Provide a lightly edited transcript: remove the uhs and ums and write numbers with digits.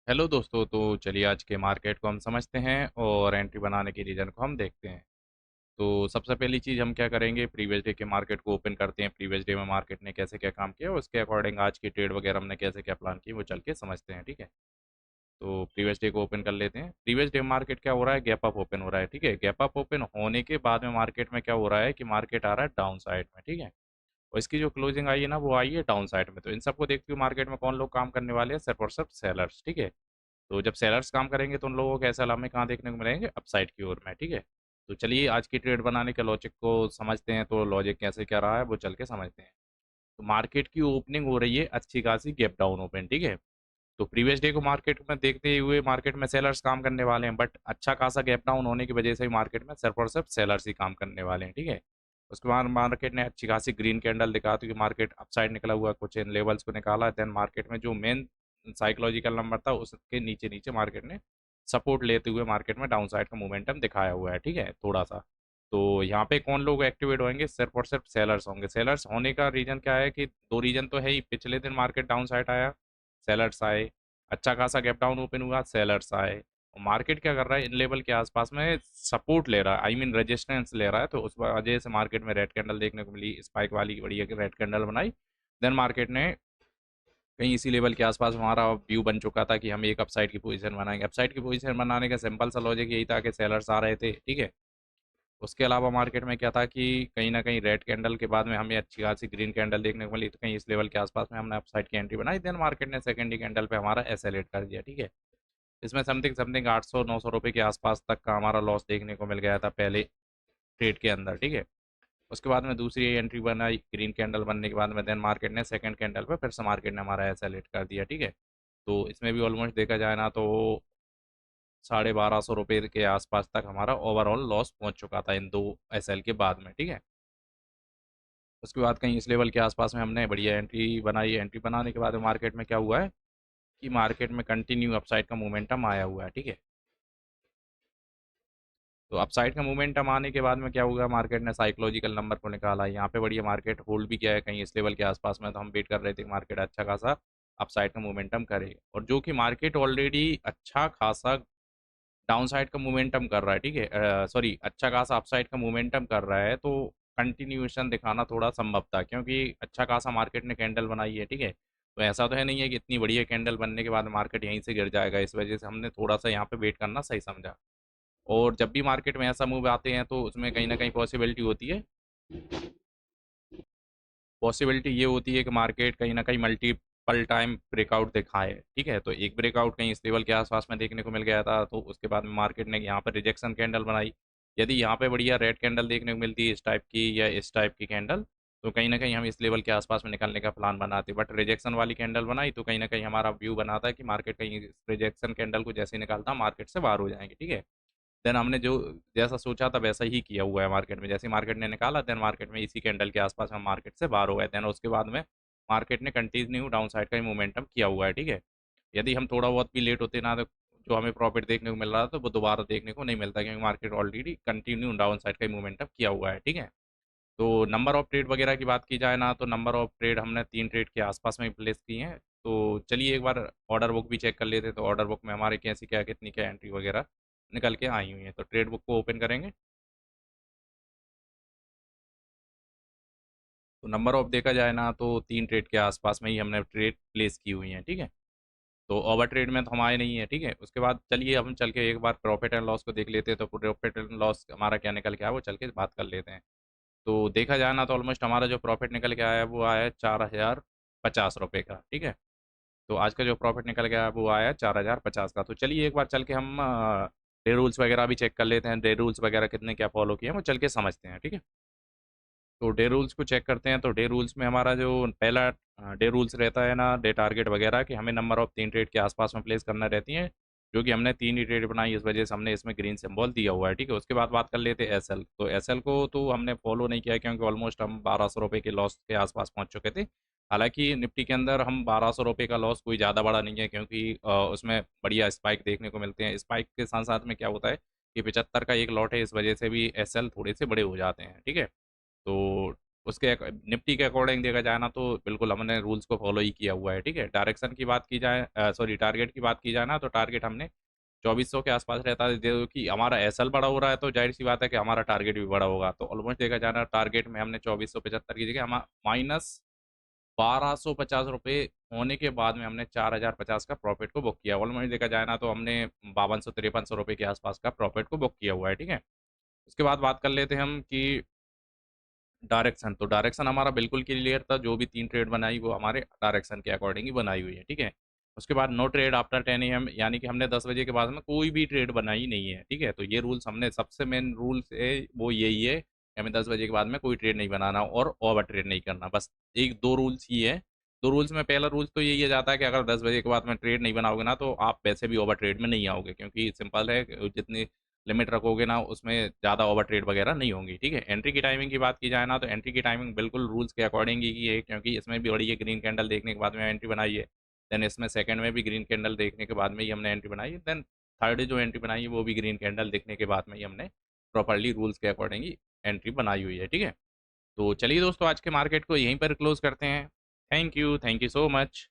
Hello दोस्तों। तो चलिए आज के मार्केट को हम समझते हैं और एंट्री बनाने के रीज़न को हम देखते हैं। तो सबसे पहली चीज़ हम क्या करेंगे, प्रीवियस डे के मार्केट को ओपन करते हैं। प्रीवियस डे में मार्केट ने कैसे क्या काम किया, उसके अकॉर्डिंग आज की ट्रेड वगैरह हमने कैसे क्या प्लान की वो चल के समझते हैं। ठीक है, तो प्रीवियस डे को ओपन कर लेते हैं। प्रीवियस डे मार्केट क्या हो रहा है, गैप अप ओपन हो रहा है। ठीक है, गैप अप ओपन होने के बाद में मार्केट में क्या हो रहा है कि मार्केट आ रहा है डाउन साइड में। ठीक है, और इसकी जो क्लोजिंग आई है ना वो आई है डाउन साइड में। तो इन सबको देखते हुए मार्केट में कौन लोग काम करने वाले हैं, सिर्फ और सिर्फ सेलर्स। ठीक है, तो जब सेलर्स काम करेंगे तो उन लोगों को ऐसे अलामे कहाँ देखने को मिलेंगे, अपसाइड की ओर में। ठीक है, तो चलिए आज की ट्रेड बनाने के लॉजिक को समझते हैं। तो लॉजिक कैसे क्या रहा है वो चल के समझते हैं। तो मार्केट की ओपनिंग हो रही है अच्छी खासी गैप डाउन ओपन। ठीक है, तो प्रीवियस डे को मार्केट में देखते हुए मार्केट में सेलर्स काम करने वाले हैं, बट अच्छा खासा गैप डाउन होने की वजह से भी मार्केट में सिर्फ और सिर्फ सेलर्स ही काम करने वाले हैं। ठीक है, उसके बाद मार्केट ने अच्छी खासी ग्रीन कैंडल दिखा, तो कि मार्केट अपसाइड निकला हुआ, कुछ इन लेवल्स को निकाला। देन मार्केट में जो मेन साइकोलॉजिकल नंबर था उसके नीचे नीचे मार्केट ने सपोर्ट लेते हुए मार्केट में डाउन साइड का मोमेंटम दिखाया हुआ है। ठीक है, थोड़ा सा। तो यहाँ पे कौन लोग एक्टिवेट होंगे, सिर्फ और सिर्फ सेलर्स होंगे। सेलर्स होने का रीजन क्या है कि दो रीजन तो है ही। पिछले दिन मार्केट डाउन साइड आया, सेलर्स आए। अच्छा खासा गैप डाउन ओपन हुआ, सेलर्स आए। और मार्केट क्या कर रहा है, इन लेवल के आसपास में सपोर्ट ले रहा है, आई मीन रेजिस्टेंस ले रहा है। तो उस वजह से मार्केट में रेड कैंडल देखने को मिली, स्पाइक वाली बढ़िया रेड कैंडल बनाई। देन मार्केट ने कहीं इसी लेवल के आसपास हमारा व्यू बन चुका था कि हम एक अपसाइड की पोजीशन बनाएंगे। अपसाइड की पोजीशन बनाने का सिंपल सा लॉजिक यही था कि सेलर्स आ रहे थे। ठीक है, उसके अलावा मार्केट में क्या था कि कहीं ना कहीं रेड कैंडल के बाद में हमें अच्छी खासी ग्रीन कैंडल देखने को मिली, तो कहीं इस लेवल के आसपास में हमने अपसाइड की एंट्री बनाई। देन मार्केट ने सेकेंडरी कैंडल पे हमारा एसेलेट कर दिया। ठीक है, इसमें समथिंग समथिंग 800-900 रुपये के आसपास तक का हमारा लॉस देखने को मिल गया था पहले ट्रेड के अंदर। ठीक है, उसके बाद में दूसरी एंट्री बनाई ग्रीन कैंडल बनने के बाद में। देन मार्केट ने सेकंड कैंडल पे फिर से मार्केट ने हमारा ऐसा लेट कर दिया। ठीक है, तो इसमें भी ऑलमोस्ट देखा जाए ना तो 1250 रुपये के आसपास तक हमारा ओवरऑल लॉस पहुंच चुका था इन दो एसएल के बाद में। ठीक है, उसके बाद कहीं इस लेवल के आसपास में हमने बढ़िया एंट्री बनाई। एंट्री बनाने के बाद मार्केट में क्या हुआ है कि मार्केट में कंटिन्यू अपसाइड का मोमेंटम आया हुआ है। ठीक है, तो अपसाइड का मोमेंटम आने के बाद में क्या होगा, मार्केट ने साइकोलॉजिकल नंबर को निकाला। यहाँ पे बढ़िया मार्केट होल्ड भी किया है कहीं इस लेवल के आसपास में। तो हम वेट कर रहे थे कि मार्केट अच्छा खासा अपसाइड का मोमेंटम करे, और जो कि मार्केट ऑलरेडी अच्छा खासा डाउन साइड का मोमेंटम कर रहा है। ठीक है, सॉरी, अच्छा खासा अपसाइड का मोमेंटम कर रहा है। तो कंटिन्यूएशन दिखाना थोड़ा संभव था, क्योंकि अच्छा खासा मार्केट ने कैंडल बनाई है। ठीक है, तो ऐसा तो है नहीं है कि इतनी बढ़िया कैंडल बनने के बाद मार्केट यहीं से गिर जाएगा। इस वजह से हमने थोड़ा सा यहाँ पे वेट करना सही समझा। और जब भी मार्केट में ऐसा मूव आते हैं तो उसमें कहीं ना कहीं पॉसिबिलिटी होती है। पॉसिबिलिटी ये होती है कि मार्केट कहीं ना कहीं मल्टीपल टाइम ब्रेकआउट दिखाए। ठीक है, तो एक ब्रेकआउट कहीं इस लेवल के आसपास में देखने को मिल गया था, तो उसके बाद में मार्केट ने यहाँ पर रिजेक्शन कैंडल बनाई। यदि यहाँ पे बढ़िया रेड कैंडल देखने को मिलती है इस टाइप की या इस टाइप की कैंडल, तो कहीं ना कहीं हम इस लेवल के आसपास में निकलने का प्लान बनाते। बट रिजेक्शन वाली कैंडल बनाई तो कहीं ना कहीं हमारा व्यू बनाता है कि मार्केट कहीं रिजेक्शन कैंडल को जैसे ही निकालता मार्केट से बाहर हो जाएंगे। ठीक है, देन हमने जो जैसा सोचा था वैसा ही किया हुआ है मार्केट में। जैसे ही मार्केट ने निकाला, देन मार्केट में इसी कैंडल के आसपास हम मार्केट से बाहर हो गए। देन उसके बाद में मार्केट ने कंटिन्यू डाउन साइड का ही मोमेंटम किया हुआ है। ठीक है, यदि हम थोड़ा बहुत भी लेट होते ना तो जो हमें प्रॉफिट देखने को मिल रहा था तो वो दोबारा देखने को नहीं मिलता, क्योंकि market already continue down side का ही मोमेंटम किया हुआ है। ठीक है, तो नंबर ऑफ ट्रेड वगैरह की बात की जाए ना तो नंबर ऑफ ट्रेड हमने 3 ट्रेड के आसपास में ही प्लेस की हैं। तो चलिए एक बार ऑर्डर बुक भी चेक कर लेते हैं। तो ऑर्डर बुक में हमारे कैसी क्या कितनी क्या एंट्री वगैरह निकल के आई हुई हैं। तो ट्रेड बुक को ओपन करेंगे तो नंबर ऑफ देखा जाए ना तो 3 ट्रेड के आसपास में ही हमने ट्रेड प्लेस की हुई हैं। ठीक है, तो ओवर ट्रेड में तो हम आए नहीं है। ठीक है, उसके बाद चलिए हम चल के एक बार प्रॉफिट एंड लॉस को देख लेते हैं। तो प्रॉफिट एंड लॉस हमारा क्या निकल के आया वो चल के बात कर लेते हैं। तो देखा जाए ना तो ऑलमोस्ट हमारा जो प्रॉफिट निकल के आया है वो आया है 4050 रुपये का। ठीक है, तो आज का जो प्रॉफिट निकल गया है वो आया है 4050 का। तो चलिए एक बार चल के हम डे रूल्स वगैरह भी चेक कर लेते हैं। डे रूल्स वगैरह कितने क्या फॉलो किए हैं वो चल के समझते हैं। ठीक है, तो डे रूल्स को चेक करते हैं। तो डे रूल्स में हमारा जो पहला डे रूल्स रहता है ना, डे टारगेट वगैरह कि हमें नंबर ऑफ 3 ट्रेड के आसपास में प्लेस करना रहती है, जो कि हमने 3 ही ट्रेड बनाई, इस वजह से हमने इसमें ग्रीन सिंबल दिया हुआ है। ठीक है, उसके बाद बात कर लेते हैं एसएल। तो एसएल को तो हमने फॉलो नहीं किया, क्योंकि ऑलमोस्ट हम 1200 रुपये के लॉस के आसपास पहुंच चुके थे। हालांकि निफ्टी के अंदर हम 1200 रुपये का लॉस कोई ज़्यादा बड़ा नहीं है, क्योंकि उसमें बढ़िया स्पाइक देखने को मिलते हैं। स्पाइक के साथ साथ में क्या होता है कि 75 का एक लॉट है, इस वजह से भी एसएल थोड़े से बड़े हो जाते हैं। ठीक है, तो उसके निफ्टी के अकॉर्डिंग देखा जाए ना तो बिल्कुल हमने रूल्स को फॉलो ही किया हुआ है, ठीक है। डायरेक्शन की बात की जाए, सॉरी टारगेट की बात की जाए ना, तो टारगेट हमने 2400 के आसपास रहता है। जो कि हमारा एसएल बड़ा हो रहा है तो जाहिर सी बात है कि हमारा टारगेट भी बड़ा होगा। तो ऑलमोस्ट देखा जाए ना टारगेट में हमने 2475 की जगह हम माइनस 1250 रुपये होने के बाद में हमने 4050 का प्रॉफिट को बुक किया। ऑलमोस्ट देखा जाए ना तो हमने 5200-5300 रुपये के आसपास का प्रॉफिट को बुक किया हुआ है, ठीक है। उसके बाद बात कर लेते हैं हम कि डायरेक्शन। तो डायरेक्शन हमारा बिल्कुल क्लियर था, जो भी 3 ट्रेड बनाई वो हमारे डायरेक्शन के अकॉर्डिंग ही बनाई हुई है, ठीक है। उसके बाद नो ट्रेड आफ्टर 10 एएम, यानी कि हमने 10 बजे के बाद में कोई भी ट्रेड बनाई नहीं है, ठीक है। तो ये रूल्स हमने सबसे मेन रूल्स है वो यही है कि हमें 10 बजे के बाद में कोई ट्रेड नहीं बनाना और ओवर ट्रेड नहीं करना। बस 1-2 रूल्स ही है। 2 रूल्स में पहला रूल्स तो यही है जाता है कि अगर 10 बजे के बाद में ट्रेड नहीं बनाओगे ना तो आप वैसे भी ओवर ट्रेड में नहीं आओगे, क्योंकि सिंपल है जितनी लिमिट रखोगे ना उसमें ज़्यादा ओवर ट्रेड वगैरह नहीं होंगी, ठीक है। एंट्री की टाइमिंग की बात की जाए ना तो एंट्री की टाइमिंग बिल्कुल रूल्स के अकॉर्डिंग ही है, क्योंकि इसमें भी बड़ी है ग्रीन कैंडल देखने के बाद में एंट्री बनाई है। देन इसमें सेकंड में भी ग्रीन कैंडल देखने के बाद में ही हमने एंट्री बनाई है। देन थर्ड जो एंट्री बनाई है वो भी ग्रीन कैंडल देखने के बाद में ही हमने प्रॉपरली रूल्स के अकॉर्डिंग ही एंट्री बनाई हुई है, ठीक है। तो चलिए दोस्तों आज के मार्केट को यहीं पर क्लोज करते हैं। Thank you so much.